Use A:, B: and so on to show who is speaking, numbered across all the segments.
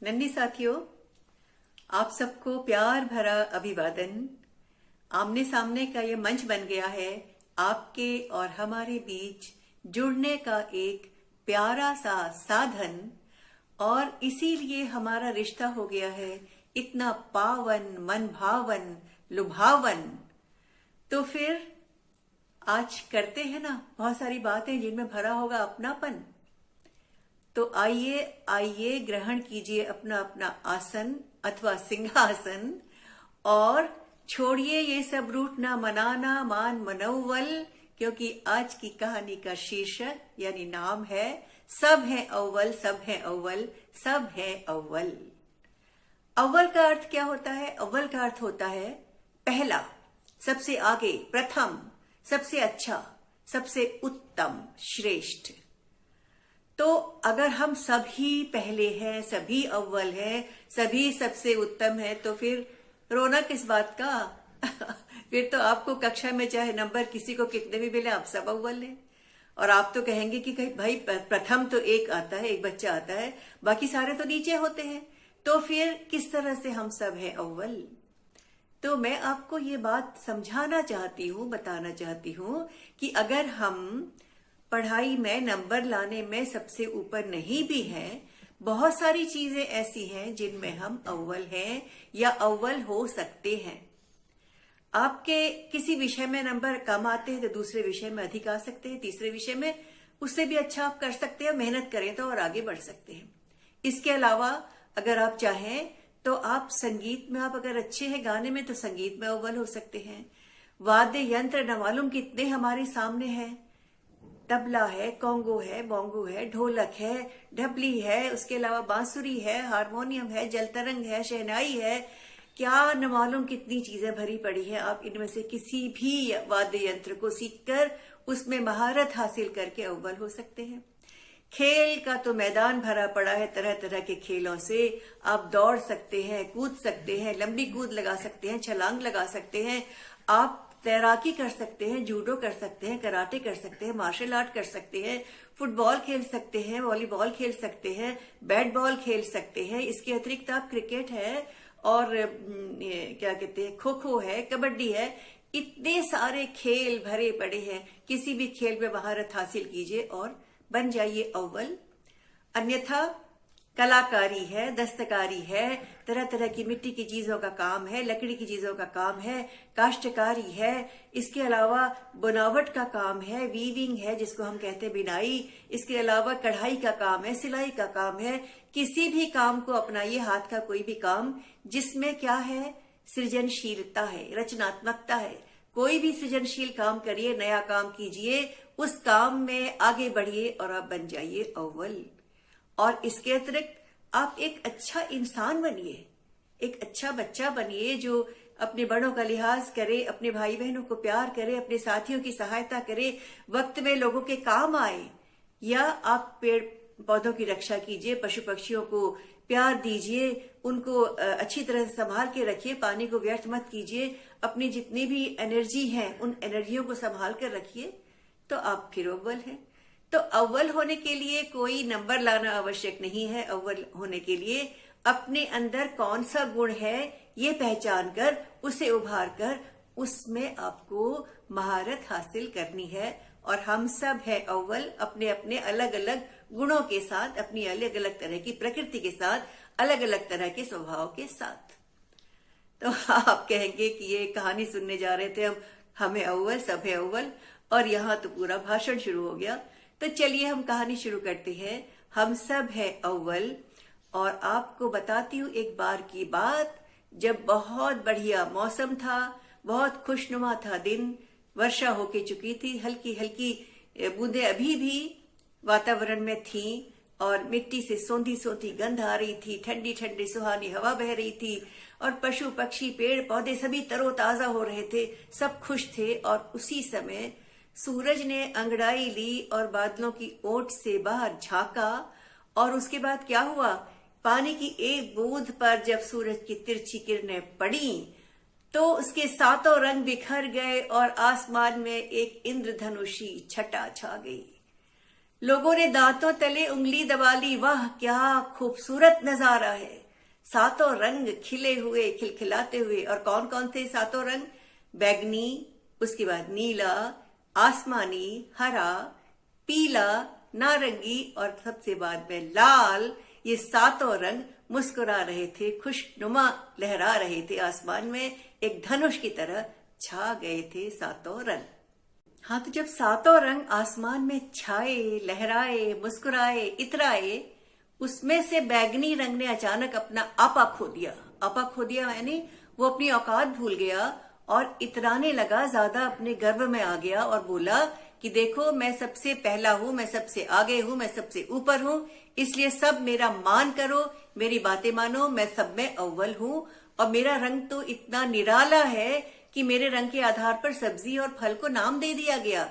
A: नन्ही साथियों, आप सबको प्यार भरा अभिवादन। आमने सामने का ये मंच बन गया है आपके और हमारे बीच जुड़ने का एक प्यारा सा साधन, और इसीलिए हमारा रिश्ता हो गया है इतना पावन, मन भावन, लुभावन। तो फिर आज करते हैं ना बहुत सारी बातें जिनमें भरा होगा अपनापन। तो आइए आइए, ग्रहण कीजिए अपना अपना आसन अथवा सिंहासन, और छोड़िए ये सब रूठना मनाना मान मनोवल, क्योंकि आज की कहानी का शीर्षक यानी नाम है सब है अव्वल, सब है अव्वल, सब है अव्वल। अव्वल का अर्थ क्या होता है? अव्वल का अर्थ होता है पहला, सबसे आगे, प्रथम, सबसे अच्छा, सबसे उत्तम, श्रेष्ठ। तो अगर हम सभी पहले हैं, सभी अव्वल हैं, सभी सबसे उत्तम है, तो फिर रोना किस बात का? फिर तो आपको कक्षा में चाहे नंबर किसी को कितने भी मिले, आप सब अव्वल हैं। और आप तो कहेंगे कि भाई प्रथम तो एक आता है, एक बच्चा आता है, बाकी सारे तो नीचे होते हैं। तो फिर किस तरह से हम सब हैं अव्वल? तो मैं आपको ये बात समझाना चाहती हूँ, बताना चाहती हूँ कि अगर हम पढ़ाई में नंबर लाने में सबसे ऊपर नहीं भी हैं, बहुत सारी चीजें ऐसी हैं जिनमें हम अव्वल हैं या अव्वल हो सकते हैं। आपके किसी विषय में नंबर कम आते हैं तो दूसरे विषय में अधिक आ सकते हैं, तीसरे विषय में उससे भी अच्छा आप कर सकते हैं, मेहनत करें तो और आगे बढ़ सकते हैं। इसके अलावा अगर आप चाहें तो आप संगीत में, आप अगर अच्छे हैं गाने में, तो संगीत में अव्वल हो सकते हैं। वाद्य यंत्र न मालूम कितने हमारे सामने हैं, तबला है, कॉन्गो है, बोंगो है, ढोलक है, ढबली है, उसके अलावा बांसुरी है, हारमोनियम है, जलतरंग है, शहनाई है, क्या न मालूम कितनी चीजें भरी पड़ी है। आप इनमें से किसी भी वाद्य यंत्र को सीखकर उसमें महारत हासिल करके अव्वल हो सकते हैं। खेल का तो मैदान भरा पड़ा है तरह तरह के खेलों से। आप दौड़ सकते हैं, कूद सकते हैं, लंबी कूद लगा सकते हैं, छलांग लगा सकते हैं, आप तैराकी कर सकते हैं, जूडो कर सकते हैं, कराटे कर सकते हैं, मार्शल आर्ट कर सकते हैं, फुटबॉल खेल सकते हैं, वॉलीबॉल खेल सकते हैं, बैट बॉल खेल सकते हैं। इसके अतिरिक्त आप क्रिकेट है और क्या कहते हैं, खो खो है, कबड्डी है, इतने सारे खेल भरे पड़े हैं। किसी भी खेल में महारत हासिल कीजिए और बन जाइए अव्वल। अन्यथा कलाकारी है, दस्तकारी है, तरह तरह की मिट्टी की चीजों का काम है, लकड़ी की चीजों का काम है, काश्तकारी है, इसके अलावा बुनावट का काम है, वीविंग है जिसको हम कहते हैं बिनाई, इसके अलावा कढ़ाई का काम है, सिलाई का काम है। किसी भी काम को अपनाइए, हाथ का कोई भी काम जिसमें क्या है, सृजनशीलता है, रचनात्मकता है। कोई भी सृजनशील काम करिए, नया काम कीजिए, उस काम में आगे बढ़िए और आप बन जाइए अव्वल। और इसके अतिरिक्त आप एक अच्छा इंसान बनिए, एक अच्छा बच्चा बनिए जो अपने बड़ों का लिहाज करे, अपने भाई बहनों को प्यार करे, अपने साथियों की सहायता करे, वक्त में लोगों के काम आए। या आप पेड़ पौधों की रक्षा कीजिए, पशु पक्षियों को प्यार दीजिए, उनको अच्छी तरह से संभाल के रखिए, पानी को व्यर्थ मत कीजिए, अपनी जितनी भी एनर्जी है उन एनर्जियों को संभाल कर रखिए, तो आप फिर अव्वल हैं। तो अव्वल होने के लिए कोई नंबर लाना आवश्यक नहीं है। अव्वल होने के लिए अपने अंदर कौन सा गुण है ये पहचान कर, उसे उभार कर, उसमें आपको महारत हासिल करनी है। और हम सब है अव्वल, अपने अपने अलग अलग गुणों के साथ, अपनी अलग अलग तरह की प्रकृति के साथ, अलग अलग तरह के स्वभाव के साथ। तो आप कहेंगे कि ये कहानी सुनने जा रहे थे हम, हमें अव्वल, सब है अव्वल, और यहाँ तो पूरा भाषण शुरू हो गया। तो चलिए हम कहानी शुरू करते हैं। हम सब है अव्वल। और आपको बताती हूँ एक बार की बात, जब बहुत बढ़िया मौसम था, बहुत खुशनुमा था दिन, वर्षा होके चुकी थी, हल्की हल्की बूंदें अभी भी वातावरण में थी, और मिट्टी से सौंधी सौंधी गंध आ रही थी, ठंडी ठंडी सुहानी हवा बह रही थी, और पशु पक्षी पेड़ पौधे सभी तरोताजा हो रहे थे, सब खुश थे। और उसी समय सूरज ने अंगड़ाई ली और बादलों की ओट से बाहर झांका, और उसके बाद क्या हुआ, पानी की एक बूंद पर जब सूरज की तिरछी किरणें पड़ी तो उसके सातों रंग बिखर गए और आसमान में एक इंद्रधनुषी छटा छा गई। लोगों ने दांतों तले उंगली दबा ली, वाह क्या खूबसूरत नजारा है। सातों रंग खिले हुए, खिलखिलाते हुए। और कौन कौन थे सातों रंग? बैगनी, उसके बाद नीला, आसमानी, हरा, पीला, नारंगी और सबसे बाद में लाल। ये सातों रंग मुस्कुरा रहे थे, खुशनुमा लहरा रहे थे आसमान में, एक धनुष की तरह छा गए थे सातों रंग। हाँ, तो जब सातों रंग आसमान में छाए, लहराए, मुस्कुराए, इतराए, उसमें से बैगनी रंग ने अचानक अपना आपा खो दिया। आपा खो दिया यानी वो अपनी औकात भूल गया और इतराने लगा, ज्यादा अपने गर्व में आ गया और बोला कि देखो मैं सबसे पहला हूं, मैं सबसे आगे हूं, मैं सबसे ऊपर हूं, इसलिए सब मेरा मान करो, मेरी बातें मानो, मैं सब में अव्वल हूं। और मेरा रंग तो इतना निराला है कि मेरे रंग के आधार पर सब्जी और फल को नाम दे दिया गया।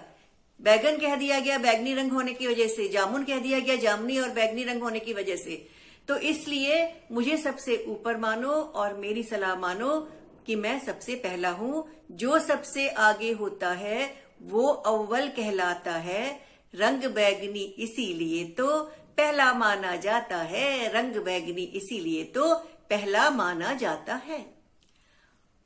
A: बैगन कह दिया गया बैगनी रंग होने की वजह से, जामुन कह दिया गया जामुनी और बैगनी रंग होने की वजह से। तो इसलिए मुझे सबसे ऊपर मानो और मेरी सलाह मानो कि मैं सबसे पहला हूं। जो सबसे आगे होता है वो अव्वल कहलाता है। रंग बैगनी इसीलिए तो पहला माना जाता है, रंग बैगनी इसीलिए तो पहला माना जाता है।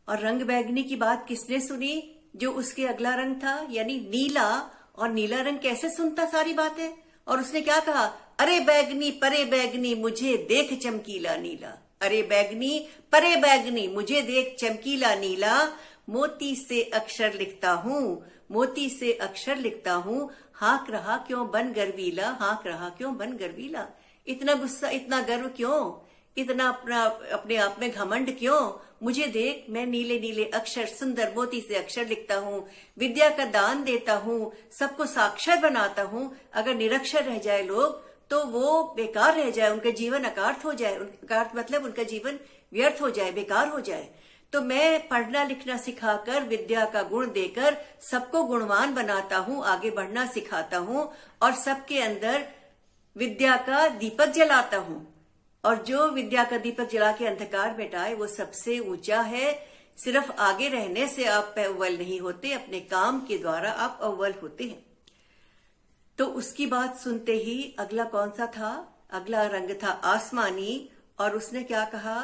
A: और रंग बैगनी की बात किसने सुनी? जो उसके अगला रंग था यानी नीला। और नीला रंग कैसे सुनता सारी बातें? और उसने क्या कहा? अरे बैगनी परे बैगनी मुझे देख चमकीला नीला। अरे बैगनी परे बैगनी मुझे देख चमकीला नीला। मोती से अक्षर लिखता हूं, मोती से अक्षर लिखता हूं। हाँक रहा क्यों बन गर्वीला, हाँक रहा क्यों बन गर्वीला। इतना गुस्सा, इतना गर्व क्यों? इतना अपने आप में घमंड क्यों? मुझे देख, मैं नीले नीले अक्षर, सुंदर मोती से अक्षर लिखता हूँ, विद्या का दान देता हूँ, सबको साक्षर बनाता हूँ। अगर निरक्षर रह जाए लोग तो वो बेकार रह जाए, उनका जीवन अकार्थ हो जाए। अकार्थ मतलब उनका जीवन व्यर्थ हो जाए, बेकार हो जाए। तो मैं पढ़ना लिखना सिखाकर, विद्या का गुण देकर सबको गुणवान बनाता हूँ, आगे बढ़ना सिखाता हूँ और सबके अंदर विद्या का दीपक जलाता हूँ। और जो विद्या का दीपक जला के अंधकार मिटाए वो सबसे ऊंचा है। सिर्फ आगे रहने से आप अव्वल नहीं होते, अपने काम के द्वारा आप अव्वल होते हैं। तो उसकी बात सुनते ही अगला कौन सा था? अगला रंग था आसमानी। और उसने क्या कहा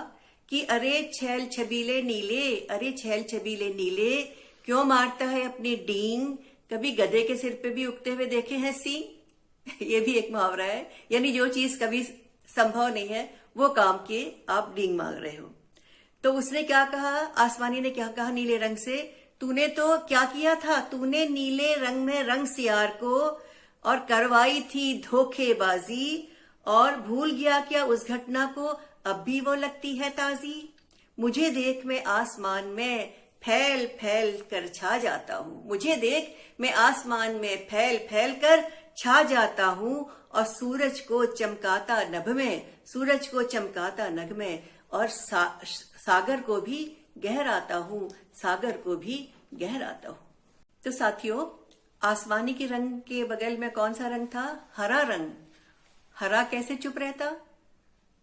A: कि अरे छैल छबीले नीले, अरे छैल छबीले नीले, क्यों मारता है अपनी डींग? कभी गधे के सिर पे भी उगते हुए देखे हैं सींग? ये भी एक मुहावरा है, यानी जो चीज कभी संभव नहीं है वो काम के आप डींग मांग रहे हो। तो उसने क्या कहा, आसमानी ने क्या कहा नीले रंग से? तूने तो क्या किया था? तूने नीले रंग में रंग सियार को और करवाई थी धोखेबाजी, और भूल गया क्या उस घटना को? अब भी वो लगती है ताजी। मुझे देख मैं आसमान में फैल फैल कर छा जाता हूँ, मुझे देख मैं आसमान में फैल फैल कर छा जाता हूँ। और सूरज को चमकाता नभ में, सूरज को चमकाता नभ में, और सागर को भी गहराता हूँ, सागर को भी गहराता हूँ। तो साथियों, आसमानी के रंग के बगल में कौन सा रंग था? हरा रंग। हरा कैसे चुप रहता?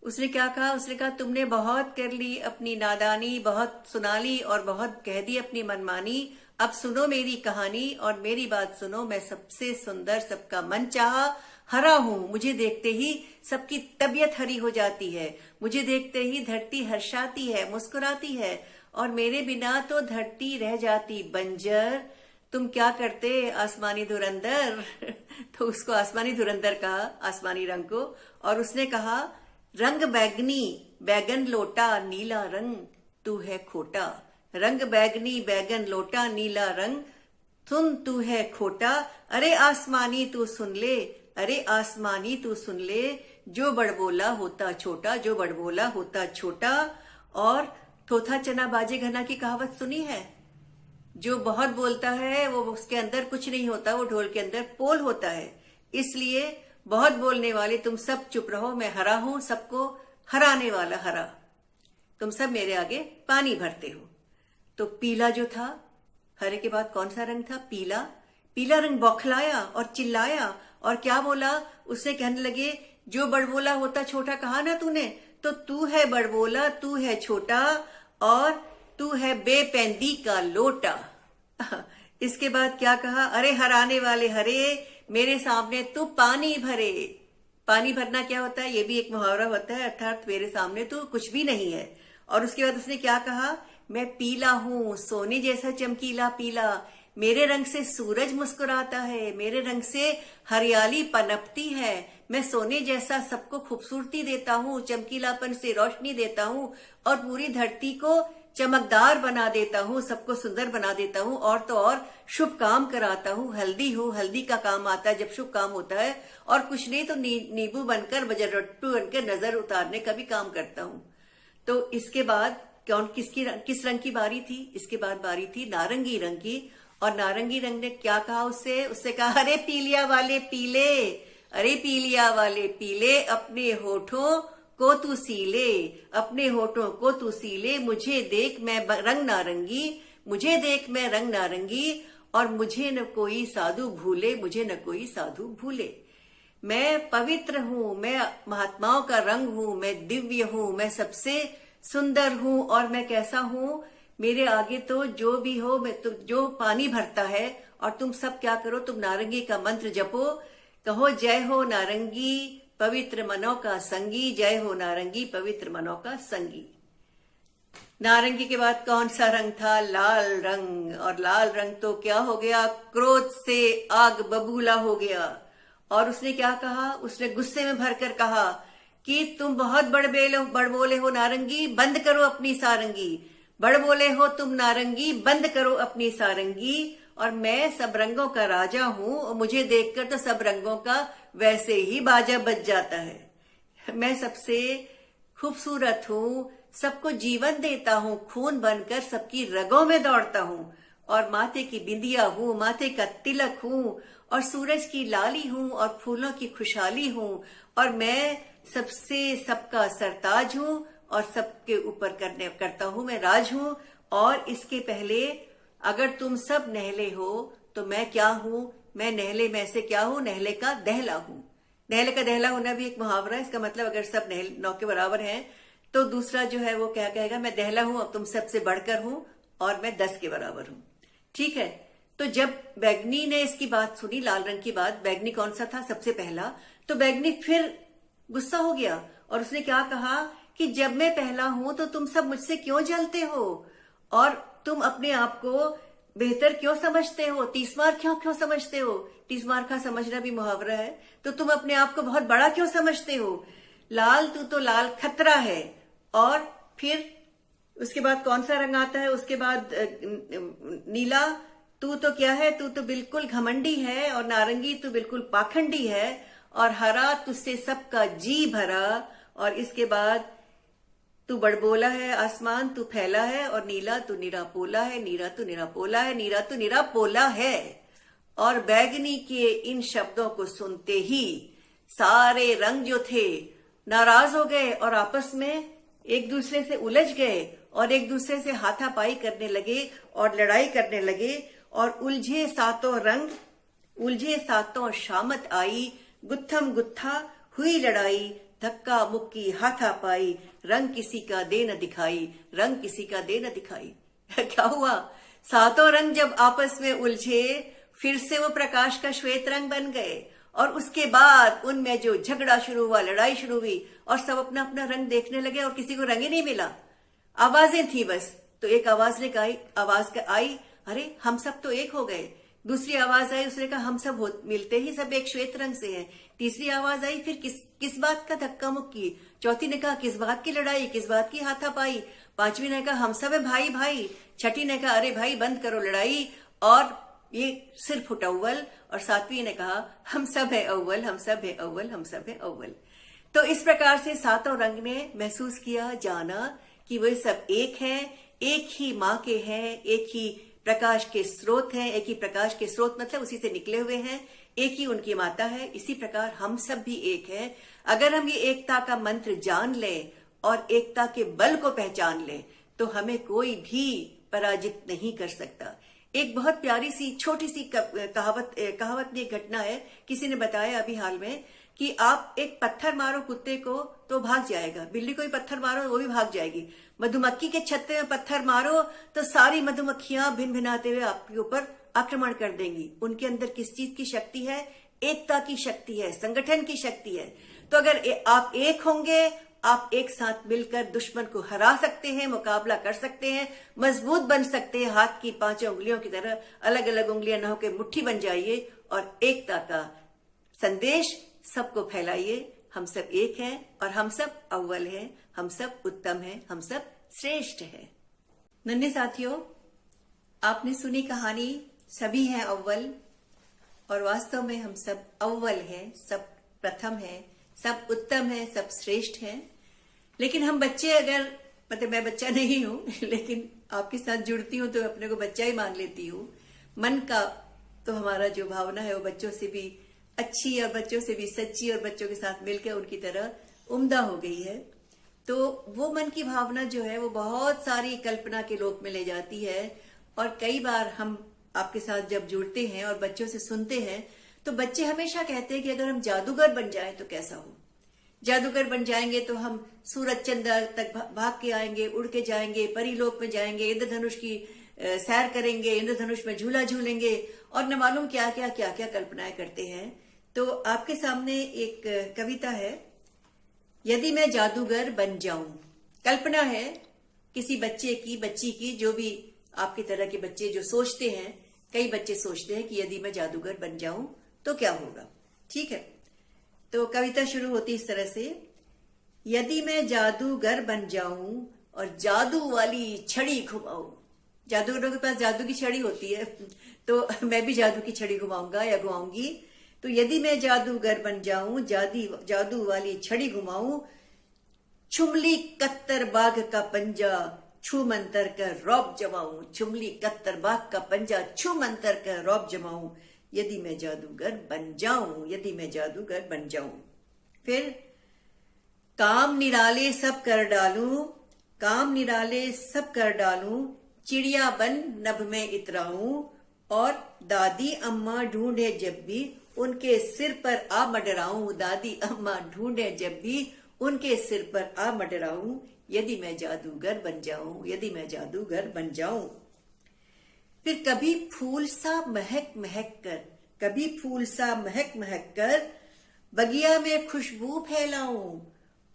A: उसने क्या कहा? उसने कहा तुमने बहुत कर ली अपनी नादानी, बहुत सुना ली और बहुत कह दी अपनी मनमानी। अब सुनो मेरी कहानी और मेरी बात सुनो। मैं सबसे सुंदर, सबका मन चाहा हरा हूं। मुझे देखते ही सबकी तबीयत हरी हो जाती है, मुझे देखते ही धरती हर्षाती है, मुस्कुराती है, और मेरे बिना तो धरती रह जाती बंजर। तुम क्या करते आसमानी धुरंधर? तो उसको आसमानी धुरंधर कहा, आसमानी रंग को। और उसने कहा रंग बैगनी बैगन लोटा नीला रंग, तू है खोटा। रंग बैगनी बैगन लोटा नीला रंग, तू है खोटा। अरे आसमानी तू सुन ले, अरे आसमानी तू सुन ले, जो बड़बोला होता छोटा, जो बड़बोला होता छोटा। और थोथा चना बाजे घना की कहावत सुनी है? जो बहुत बोलता है वो उसके अंदर कुछ नहीं होता, वो ढोल के अंदर पोल होता है। इसलिए बहुत बोलने वाले तुम सब चुप रहो, मैं हरा हूं, सबको हराने वाला हरा। तुम सब मेरे आगे पानी भरते हो। तो पीला जो था, हरे के बाद कौन सा रंग था? पीला। पीला रंग बौखलाया और चिल्लाया और क्या बोला? उससे कहने लगे जो बड़बोला होता छोटा कहा ना तूने, तो तू है बड़बोला, तू है छोटा, और तू है बेपेंदी का लोटा। इसके बाद क्या कहा? अरे हराने वाले हरे, मेरे सामने तू पानी भरे। पानी भरना क्या होता है, ये भी एक मुहावरा होता है, अर्थात मेरे सामने तो कुछ भी नहीं है। और उसके बाद उसने क्या कहा, मैं पीला हूं सोने जैसा चमकीला पीला, मेरे रंग से सूरज मुस्कुराता है, मेरे रंग से हरियाली पनपती है, मैं सोने जैसा सबको खूबसूरती देता हूँ, चमकीलापन से रोशनी देता हूँ और पूरी धरती को चमकदार बना देता हूँ, सबको सुंदर बना देता हूँ। और तो और शुभ काम कराता हूँ, हल्दी हूँ, हल्दी का काम आता है जब शुभ काम होता है। और कुछ नहीं तो नींबू बनकर बजरट्टू बनकर नजर उतारने का भी काम करता हूँ। तो इसके बाद किस रंग की बारी थी, इसके बाद बारी थी नारंगी रंग की। और नारंगी रंग ने क्या कहा उससे कहा, अरे पीलिया वाले पीले, अरे पीलिया वाले पीले, अपने होठों को तू सीले, अपने होठों को तू सीले, मुझे देख मैं रंग नारंगी, मुझे देख मैं रंग नारंगी, और मुझे न कोई साधु भूले, मुझे न कोई साधु भूले। मैं पवित्र हूँ, मैं महात्माओं का रंग हूँ, मैं दिव्य हूँ, मैं सबसे सुंदर हूँ। और मैं कैसा हूँ, मेरे आगे तो जो भी हो, मैं तो जो पानी भरता है। और तुम सब क्या करो, तुम नारंगी का मंत्र जपो, कहो जय हो नारंगी पवित्र मनों का संगी, जय हो नारंगी पवित्र मनों का संगी। नारंगी के बाद कौन सा रंग था, लाल रंग। और लाल रंग तो क्या हो गया, क्रोध से आग बबूला हो गया। और उसने क्या कहा, उसने गुस्से में भरकर कहा कि तुम बहुत बड़बोले हो नारंगी, बंद करो अपनी सारंगी, बड़बोले हो तुम नारंगी, बंद करो अपनी सारंगी। और मैं सब रंगों का राजा हूं, और मुझे देखकर तो सब रंगों का वैसे ही बाजा बज जाता है। मैं सबसे खूबसूरत हूं, सबको जीवन देता हूं, खून बनकर सबकी रगों में दौड़ता हूं। और माथे की बिंदिया हूं, माथे का तिलक हूं, और सूरज की लाली हूं, और फूलों की खुशहाली हूं। और मैं सबसे सबका सरताज हूं, और सबके ऊपर करता हूं मैं राज हूं। और इसके पहले अगर तुम सब नहले हो तो मैं क्या हूं, मैं नहले में से क्या हूं, नहले का दहला हूं। नहले का दहला होना भी एक मुहावरा है। इसका मतलब अगर सब नौ के बराबर हैं तो दूसरा जो है वो क्या कहेगा, मैं दहला हूं, अब तुम सबसे बढ़कर हूं, और मैं 10 के बराबर हूं। ठीक है। तो जब बैगनी ने इसकी बात सुनी, लाल रंग की बात, बैगनी कौन सा था सबसे पहला, तो बैगनी फिर गुस्सा हो गया। और उसने क्या कहा कि जब मैं पहला हूं तो तुम सब मुझसे क्यों जलते हो, और तुम अपने आप को बेहतर क्यों समझते हो, तीसमार क्यों समझते हो। तीसमार का समझना भी मुहावरा है। तो तुम अपने आप को बहुत बड़ा क्यों समझते हो, लाल तू तो लाल खतरा है। और फिर उसके बाद कौन सा रंग आता है, उसके बाद नीला, तू तो क्या है, तू तो बिल्कुल घमंडी है, और नारंगी तू बिल्कुल पाखंडी है, और हरा तुझसे सबका जी भरा। और इसके बाद तू बड़बोला है आसमान, तू फैला है, और नीला तू निरापोला है, नीला तू निरापोला है, नीला तू निरापोला है। और बैगनी के इन शब्दों को सुनते ही सारे रंग जो थे नाराज हो गए, और आपस में एक दूसरे से उलझ गए, और एक दूसरे से हाथापाई करने लगे, और लड़ाई करने लगे। और उलझे सातों रंग, उलझे सातों शामत आई, गुत्थम गुत्था हुई लड़ाई, धक्का मुक्की हाथापाई, रंग किसी का दे न दिखाई, रंग किसी का दे न दिखाई। क्या हुआ, सातों रंग जब आपस में उलझे, फिर से वो प्रकाश का श्वेत रंग बन गए। और उसके बाद उनमें जो झगड़ा शुरू हुआ, लड़ाई शुरू हुई, और सब अपना अपना रंग देखने लगे, और किसी को रंग ही नहीं मिला। आवाजें थी बस। तो एक आवाज ने कहा, आई, अरे हम सब तो एक हो गए। दूसरी आवाज आई, उसने कहा हम सब मिलते ही सब एक श्वेत रंग से हैं। तीसरी आवाज आई, फिर किस बात का धक्का मुक्की। चौथी ने कहा किस बात की लड़ाई, किस बात की हाथापाई। पांचवी ने कहा हम सब है भाई भाई। छठी ने कहा अरे भाई बंद करो लड़ाई, और ये सिर्फ फुट अव्वल। और सातवीं ने कहा हम सब है अव्वल, हम सब है अव्वल, हम सब है अव्वल। तो इस प्रकार से सातों रंग ने महसूस किया, जाना कि वे सब एक हैं, एक ही माँ के हैं, एक ही प्रकाश के स्रोत हैं। एक ही प्रकाश के स्रोत मतलब उसी से निकले हुए हैं, एक ही उनकी माता है। इसी प्रकार हम सब भी एक हैं। अगर हम ये एकता का मंत्र जान लें और एकता के बल को पहचान लें तो हमें कोई भी पराजित नहीं कर सकता। एक बहुत प्यारी सी छोटी सी कहावत में एक घटना है। किसी ने बताया अभी हाल में कि आप एक पत्थर मारो कुत्ते को तो भाग जाएगा, बिल्ली को भी पत्थर मारो वो भी भाग जाएगी, मधुमक्खी के छत्ते में पत्थर मारो तो सारी मधुमक्खियां भिन भिनाते हुए आपके ऊपर आक्रमण कर देंगी। उनके अंदर किस चीज की शक्ति है? एकता की शक्ति है, संगठन की शक्ति है। तो अगर आप एक होंगे, आप एक साथ मिलकर दुश्मन को हरा सकते हैं, मुकाबला कर सकते हैं, मजबूत बन सकते हैं। हाथ की 5 उंगलियों की तरह अलग अलग उंगलियां न होकर मुट्ठी बन जाइए और एकता का संदेश सबको फैलाइए। हम सब एक हैं और हम सब अव्वल हैं, हम सब उत्तम हैं, हम सब श्रेष्ठ हैं। नन्हे साथियों, आपने सुनी कहानी सभी हैं अव्वल, और वास्तव में हम सब अव्वल हैं, सब प्रथम हैं, सब उत्तम हैं, सब श्रेष्ठ हैं। लेकिन हम बच्चे, अगर मतलब मैं बच्चा नहीं हूं लेकिन आपके साथ जुड़ती हूं तो अपने को बच्चा ही मान लेती हूं। मन का तो हमारा जो भावना है वो बच्चों से भी अच्छी और बच्चों से भी सच्ची और बच्चों के साथ मिलकर उनकी तरह उम्दा हो गई है। तो वो मन की भावना जो है वो बहुत सारी कल्पना के लोक में ले जाती है। और कई बार हम आपके साथ जब जुड़ते हैं और बच्चों से सुनते हैं तो बच्चे हमेशा कहते हैं कि अगर हम जादूगर बन जाएं तो कैसा हो। जादूगर बन जाएंगे तो हम सूरज चंद्र तक भाग के आएंगे, उड़ के जाएंगे, परीलोक में जाएंगे, इंद्रधनुष की सैर करेंगे, इंद्रधनुष में झूला झूलेंगे और न मालूम क्या क्या क्या क्या कल्पनाएं करते हैं। तो आपके सामने एक कविता है, यदि मैं जादूगर बन जाऊं। कल्पना है किसी बच्चे की, बच्ची की, जो भी आपकी तरह के बच्चे जो सोचते हैं, कई बच्चे सोचते हैं कि यदि मैं जादूगर बन जाऊं तो क्या होगा। ठीक है, तो कविता शुरू होती इस तरह से, यदि मैं जादूगर बन जाऊं और जादू वाली छड़ी घुमाऊं। जादूगरों के पास जादू की छड़ी होती है, तो मैं भी जादू की छड़ी घुमाऊंगा या घुमाऊंगी। तो यदि मैं जादूगर बन जाऊं, जादू वाली छड़ी घुमाऊं, छुमली कत्तर बाघ का पंजा छू मंतर कर रौब जमाऊं। छुमली कत्तर बाघ का पंजा छू मंतर कर रौब जमाऊं, यदि मैं जादूगर बन जाऊं, यदि मैं जादूगर बन जाऊं। फिर काम निराले सब कर डालूं, काम निराले सब कर डालूं, चिड़िया बन नभ में इतराऊं, और दादी अम्मा ढूंढे जब भी उनके सिर पर आ मडराऊं। दादी अम्मा ढूंढे जब भी उनके सिर पर आ मडराऊं, यदि मैं जादूगर बन जाऊं, यदि मैं जादूगर बन जाऊं। फिर कभी फूल सा महक महक कर, कभी फूल सा महक महक कर बगिया में खुशबू फैलाऊं,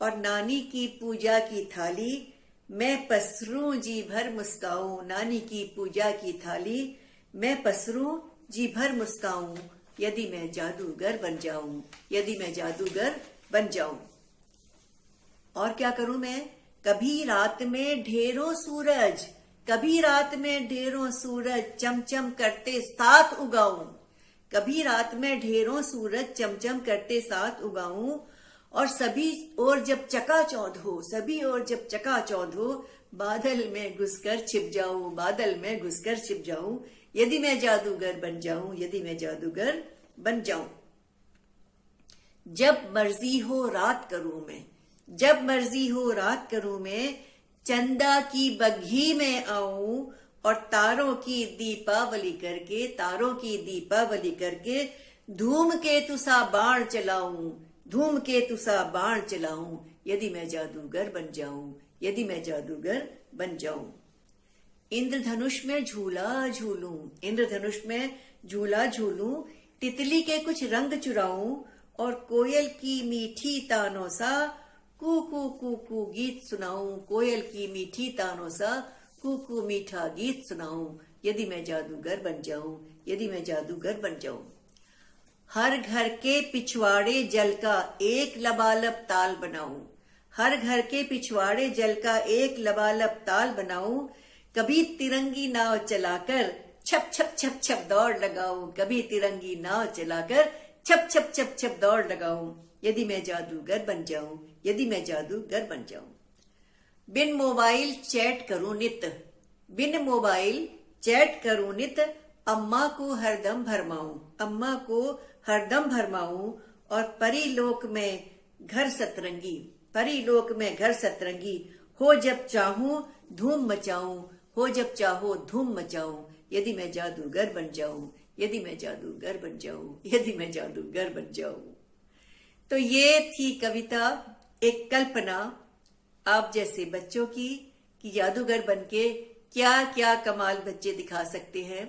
A: और नानी की पूजा की थाली मैं पसरूं जी भर मुस्काऊं। नानी की पूजा की थाली मैं पसरूं जी भर मुस्काऊं, यदि मैं जादूगर बन जाऊं, यदि मैं जादूगर बन जाऊं। और क्या करूं मैं, कभी रात में ढेरों सूरज, कभी रात में ढेरों सूरज चमचम करते साथ उगाऊं। कभी रात में ढेरों सूरज चमचम करते साथ उगाऊं, और सभी और जब चकाचौंध हो, सभी और जब चकाचौंध हो, बादल में घुसकर छिप जाऊं, बादल में घुसकर छिप जाऊं, यदि मैं जादूगर बन जाऊं, यदि मैं जादूगर बन जाऊं। जब मर्जी हो रात करूं मैं, जब मर्जी हो रात करूं मैं, चंदा की बग्घी में आऊं, और तारों की दीपावली करके, तारों की दीपावली करके धूमकेतु सा बाण चलाऊं, धूमकेतु सा बाण चलाऊं, यदि मैं जादूगर बन जाऊं, यदि मैं जादूगर बन जाऊं। इंद्रधनुष में झूला झूलूं, इंद्रधनुष में झूला झूलूं, तितली के कुछ रंग चुराऊं, और कोयल की मीठी तानों सा कू कू कू कू गीत सुनाऊं। कोयल की मीठी तानों सा कू कू मीठा गीत सुनाऊं, यदि मैं जादूगर बन जाऊं, यदि मैं जादूगर बन जाऊं। हर घर के पिछवाड़े जल का एक लबालब ताल बनाऊं, हर घर के पिछवाड़े जल का एक लबालब ताल बनाऊं, कभी तिरंगी नाव चलाकर छप छप छप छप दौड़ लगाऊं, कभी तिरंगी नाव चलाकर छप छप छप छप दौड़ लगाऊं, यदि मैं जादूगर बन जाऊं, यदि मैं जादूगर बन जाऊं। बिन मोबाइल चैट करूं नित, बिन मोबाइल चैट करूं नित, अम्मा को हरदम भरमाऊं, अम्मा को हरदम भरमाऊं, और परीलोक में घर सतरंगी, परीलोक में घर सतरंगी, हो जब चाहूं धूम मचाऊं, हो जब चाहो धूम मचाऊं, यदि मैं जादूगर बन जाऊं, यदि मैं जादूगर बन जाऊं, यदि मैं जादूगर बन जाऊं। तो ये थी कविता, एक कल्पना आप जैसे बच्चों की, कि जादूगर बनके क्या क्या कमाल बच्चे दिखा सकते हैं।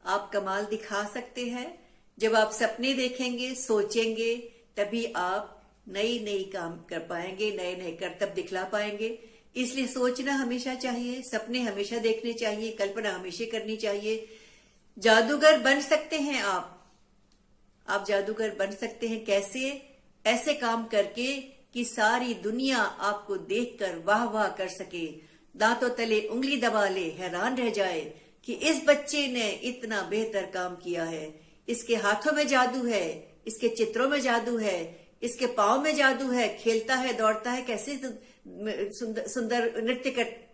A: आप कमाल दिखा सकते हैं, जब आप सपने देखेंगे, सोचेंगे, तभी आप नई नई काम कर पाएंगे, नए नए करतब दिखला पाएंगे। इसलिए सोचना हमेशा चाहिए, सपने हमेशा देखने चाहिए, कल्पना हमेशा करनी चाहिए। जादूगर बन सकते हैं आप जादूगर बन सकते हैं। कैसे? ऐसे काम करके कि सारी दुनिया आपको देखकर वाह वाह कर सके, दांतों तले उंगली दबा ले, हैरान रह जाए कि इस बच्चे ने इतना बेहतर काम किया है। इसके हाथों में जादू है, इसके चित्रों में जादू है, इसके पाँव में जादू है, खेलता है, दौड़ता है, कैसे सुंदर सुंदर नृत्य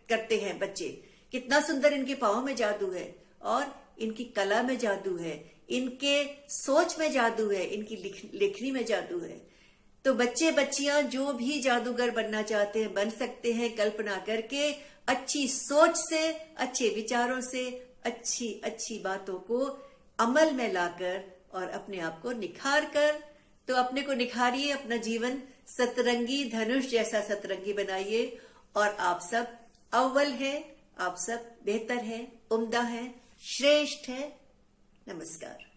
A: करते हैं बच्चे, कितना सुंदर इनके पाँव में जादू है, और इनकी कला में जादू है, इनके सोच में जादू है, इनकी लेखनी में जादू है। तो बच्चे बच्चियां जो भी जादूगर बनना चाहते हैं बन सकते हैं, कल्पना करके, अच्छी सोच से, अच्छे विचारों से, अच्छी अच्छी बातों को अमल में लाकर और अपने आप को निखार कर। तो अपने को निखारिए, अपना जीवन सतरंगी धनुष जैसा सतरंगी बनाइए, और आप सब अव्वल है, आप सब बेहतर है, उम्दा है, श्रेष्ठ है। नमस्कार।